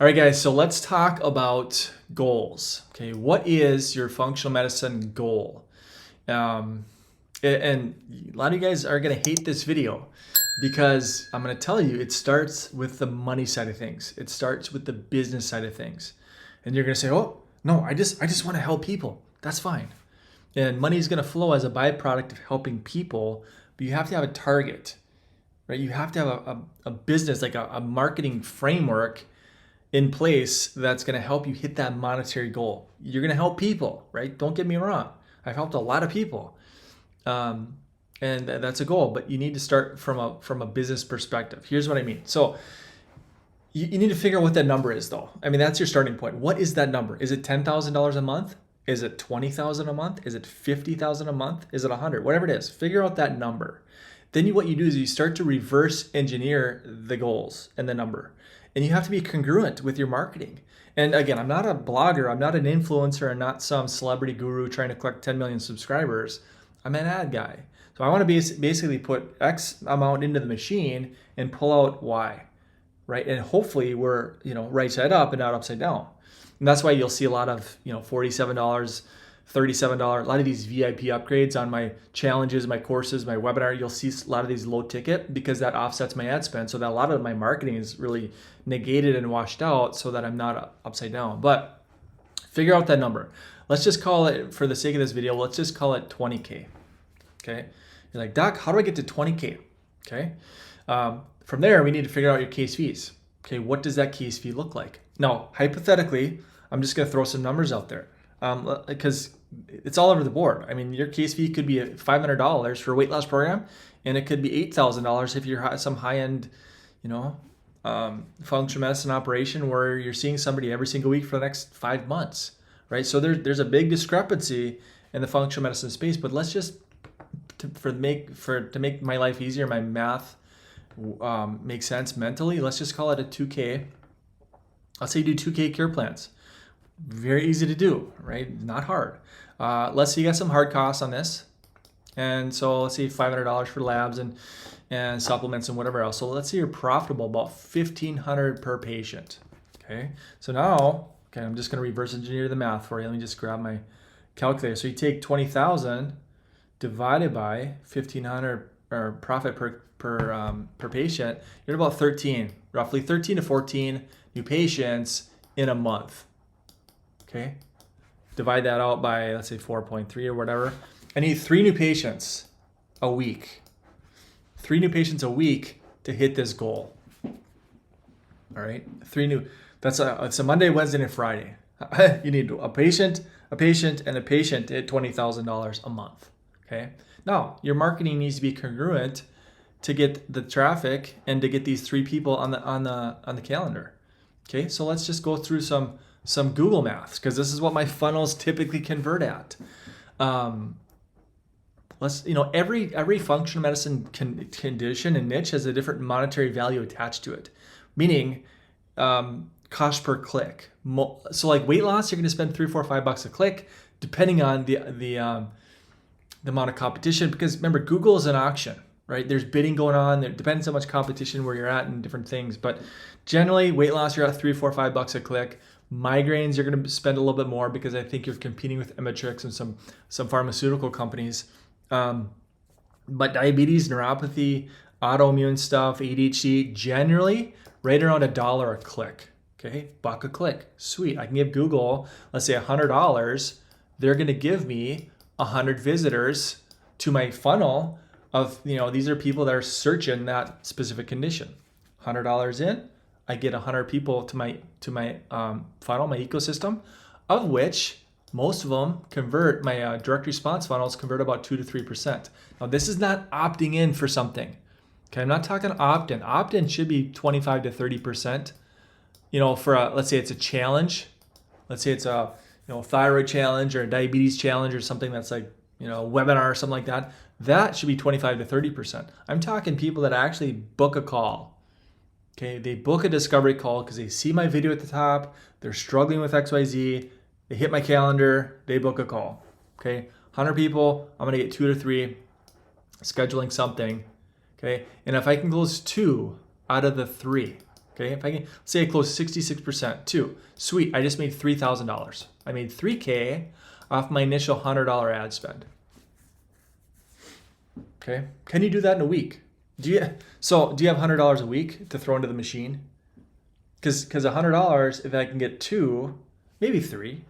All right, guys, so let's talk about goals. Okay, what is your functional medicine goal? Um, and a lot of you guys are going to hate this video because I'm going to tell you it starts with the money side of things. It starts with the business side of things. And you're going to say, "Oh, no, I just want to help people." That's fine. And money is going to flow as a byproduct of helping people, but you have to have a target, right? You have to have a business, like a marketing framework in place that's going to help you hit that monetary goal. You're going to help people, right? Don't get me wrong. I've helped a lot of people, and that's a goal. But you need to start from a business perspective. Here's what I mean. So you need to figure out what that number is, though. I mean, that's your starting point. What is that number? Is it $10,000 a month? Is it $20,000 a month? Is it $50,000 a month? Is it 100? Whatever it is, figure out that number. Then what you do is you start to reverse engineer the goals and the number. And you have to be congruent with your marketing. And again, I'm not a blogger, I'm not an influencer, I'm not some celebrity guru trying to collect 10 million subscribers. I'm an ad guy. So I want to basically put X amount into the machine and pull out Y, right? And hopefully we're, right side up and not upside down. And that's why you'll see a lot of, $47, $37, a lot of these VIP upgrades on my challenges, my courses, my webinar. You'll see a lot of these low ticket because that offsets my ad spend. So that a lot of my marketing is really negated and washed out so that I'm not upside down. But figure out that number. Let's just call it, for the sake of this video, let's just call it 20K. Okay. You're like, "Doc, how do I get to 20K? Okay. From there, we need to figure out your case fees. Okay. What does that case fee look like? Now, hypothetically, I'm just going to throw some numbers out there. Because it's all over the board. I mean, your case fee could be $500 for a weight loss program, and it could be $8,000 if you're some high-end, functional medicine operation where you're seeing somebody every single week for the next 5 months, right? So there's a big discrepancy in the functional medicine space. But let's just to make my life easier, my math make sense mentally. Let's just call it a 2K. Let's say you do 2K care plans. Very easy to do, right? Not hard. Let's say you got some hard costs on this. And so let's say $500 for labs and supplements and whatever else. So let's say you're profitable about $1,500 per patient. Okay. So now, I'm just going to reverse engineer the math for you. Let me just grab my calculator. So you take 20,000 divided by 1,500 or profit per patient. You're at about roughly 13 to 14 new patients in a month. Okay, divide that out by, let's say, 4.3 or whatever. I need 3 new patients a week. 3 new patients a week to hit this goal. All right, it's a Monday, Wednesday, and Friday. You need a patient, and a patient at $20,000 a month. Okay, now your marketing needs to be congruent to get the traffic and to get these 3 people on the calendar. Okay, so let's just go through some Google maths, because this is what my funnels typically convert at. Every functional medicine condition and niche has a different monetary value attached to it, meaning cost per click. So like weight loss, you're going to spend $3, $4, $5 a click, depending on the amount of competition. Because remember, Google is an auction, right? There's bidding going on. There depends how much competition where you're at and different things. But generally, weight loss, you're at $3, $4, $5 a click. Migraines, you're going to spend a little bit more because I think you're competing with Imatrix and some pharmaceutical companies. But diabetes, neuropathy, autoimmune stuff, ADHD, generally right around $1 a click. Okay, $1 a click. Sweet. I can give Google, let's say $100. They're going to give me 100 visitors to my funnel of, these are people that are searching that specific condition. $100 in, I get 100 people to my funnel, my ecosystem, of which most of them convert. My direct response funnels convert about 2 to 3%. Now, this is not opting in for something. Okay, I'm not talking opt-in. Opt-in should be 25 to 30%. Let's say it's a challenge. Let's say it's a thyroid challenge or a diabetes challenge or something that's like a webinar or something like that. That should be 25 to 30%. I'm talking people that actually book a call. Okay, they book a discovery call because they see my video at the top, they're struggling with XYZ, they hit my calendar, they book a call. Okay, 100 people, I'm gonna get 2 to 3 scheduling something. Okay, and if I can close 2 out of the 3, Okay, if I can say I close 66%, 2, sweet, I just made $3,000. I made $3K off my initial $100 ad spend. Okay, can you do that in a week? Do you have $100 a week to throw into the machine? Because $100, if I can get 2, maybe 3,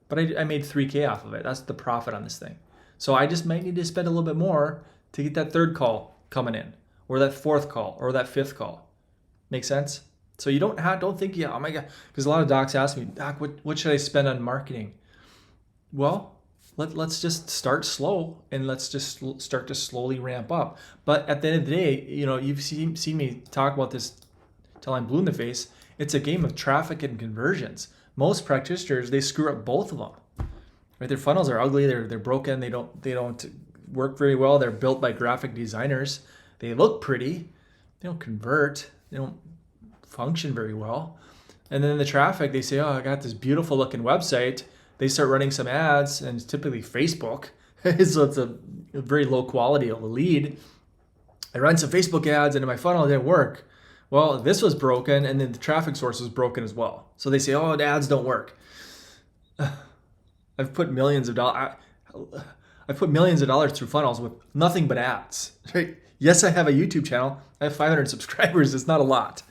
but I made 3K off of it. That's the profit on this thing. So I just might need to spend a little bit more to get that third call coming in, or that fourth call, or that fifth call. Make sense? So you don't think, yeah, oh my God, because a lot of docs ask me, Doc, what should I spend on marketing? Well, let's just start slow, and let's just start to slowly ramp up. But at the end of the day, you've seen me talk about this till I'm blue in the face. It's a game of traffic and conversions. Most practitioners, they screw up both of them. Right? Their funnels are ugly. They're broken. They don't work very well. They're built by graphic designers. They look pretty. They don't convert. They don't function very well. And then the traffic, they say, oh, I got this beautiful looking website. They start running some ads, and it's typically Facebook. So it's a very low quality of a lead. I run some Facebook ads into my funnel. It didn't work. Well, this was broken, and then the traffic source was broken as well. So they say, oh, the ads don't work. I've put millions of dollars through funnels with nothing but ads. Right? Yes, I have a YouTube channel. I have 500 subscribers. It's not a lot.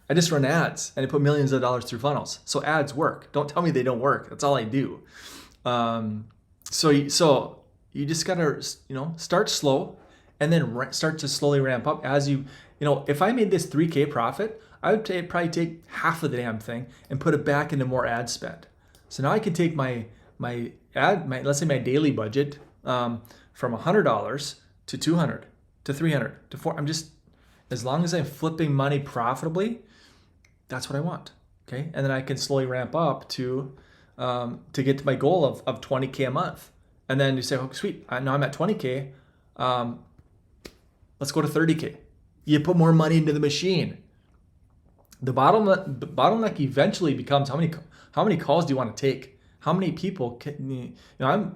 I just run ads, and I put millions of dollars through funnels. So ads work. Don't tell me they don't work. That's all I do. So you just gotta start slow, and then start to slowly ramp up as you. If I made this 3K profit, I would probably take half of the damn thing and put it back into more ad spend. So now I can take my let's say my daily budget from $100 to $200 to $300 to $400. As long as I'm flipping money profitably, that's what I want. Okay, and then I can slowly ramp up to get to my goal of 20K a month. And then you say, oh, sweet, now I'm at 20K. Let's go to 30K. You put more money into the machine. The bottleneck eventually becomes how many calls do you want to take? How many people can I'm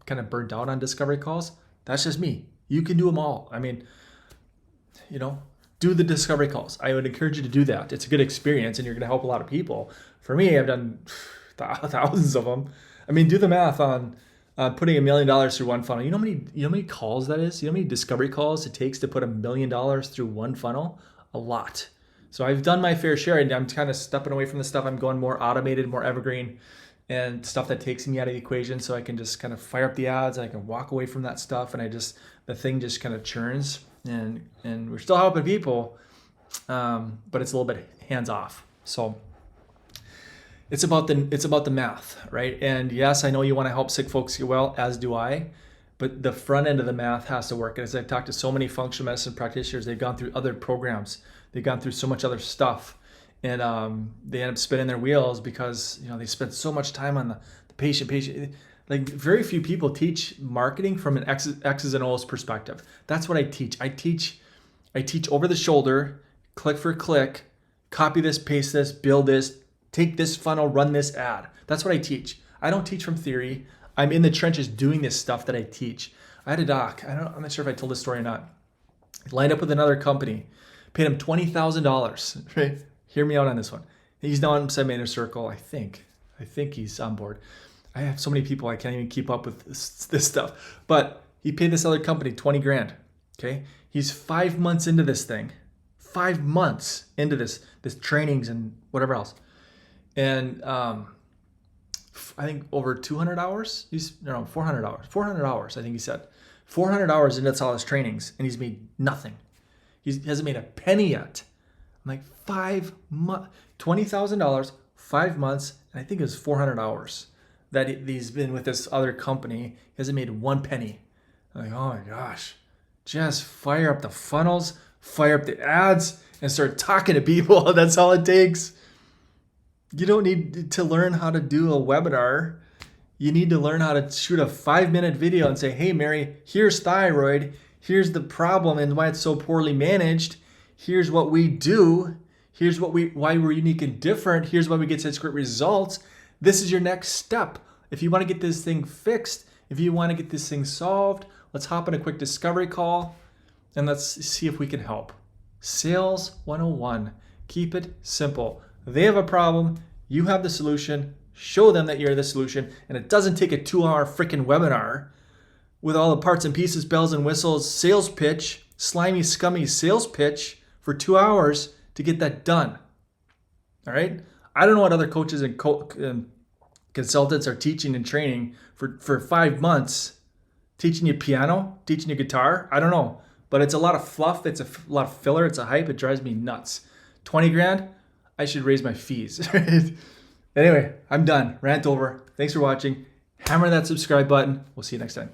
kind of burnt out on discovery calls. That's just me. You can do them all. I mean, do the discovery calls. I would encourage you to do that. It's a good experience, and you're going to help a lot of people. For me, I've done thousands of them. I mean, do the math on putting $1 million through one funnel. You know how many calls that is? You know how many discovery calls it takes to put $1 million through one funnel? A lot. So I've done my fair share, and I'm kind of stepping away from the stuff. I'm going more automated, more evergreen, and stuff that takes me out of the equation, so I can just kind of fire up the ads. I can walk away from that stuff, and the thing just kind of churns. And we're still helping people, but it's a little bit hands off. So it's about the math, right? And yes, I know you want to help sick folks get well, as do I, but the front end of the math has to work. And as I've talked to so many functional medicine practitioners, they've gone through other programs, they've gone through so much other stuff, and they end up spinning their wheels because they spend so much time on the patient. Like, very few people teach marketing from an X's and O's perspective. That's what I teach. I teach over the shoulder, click for click, copy this, paste this, build this, take this funnel, run this ad. That's what I teach. I don't teach from theory. I'm in the trenches doing this stuff that I teach. I had a doc. I'm not sure if I told this story or not. Lined up with another company, paid him $20,000. Right? Hear me out on this one. He's now inside my inner circle. I think he's on board. I have so many people I can't even keep up with this stuff. But he paid this other company $20,000. Okay, he's 5 months into this thing, 5 months into this trainings and whatever else, and I think over 200 hours. 400 hours. 400 hours. I think he said 400 hours into all his trainings, and he's made nothing. He hasn't made a penny yet. I'm like, 5 months, $20,000, 5 months, and I think it was 400 hours. That he's been with this other company. He hasn't made one penny. I'm like, oh my gosh. Just fire up the funnels, fire up the ads, and start talking to people. That's all it takes. You don't need to learn how to do a webinar. You need to learn how to shoot a 5-minute video and say, hey, Mary, here's thyroid. Here's the problem and why it's so poorly managed. Here's what we do. Here's why we're unique and different. Here's why we get such great results. This is your next step. If you want to get this thing fixed, if you want to get this thing solved, let's hop on a quick discovery call and let's see if we can help. Sales 101. Keep it simple. They have a problem, you have the solution. Show them that you're the solution, and it doesn't take a 2-hour freaking webinar with all the parts and pieces, bells and whistles, sales pitch, slimy, scummy sales pitch for 2 hours to get that done. All right? I don't know what other coaches and consultants are teaching and training for 5 months, teaching you piano, teaching you guitar. I don't know, but it's a lot of fluff. It's a lot of filler. It's a hype. It drives me nuts. 20 grand, I should raise my fees. Anyway, I'm done. Rant over. Thanks for watching. Hammer that subscribe button. We'll see you next time.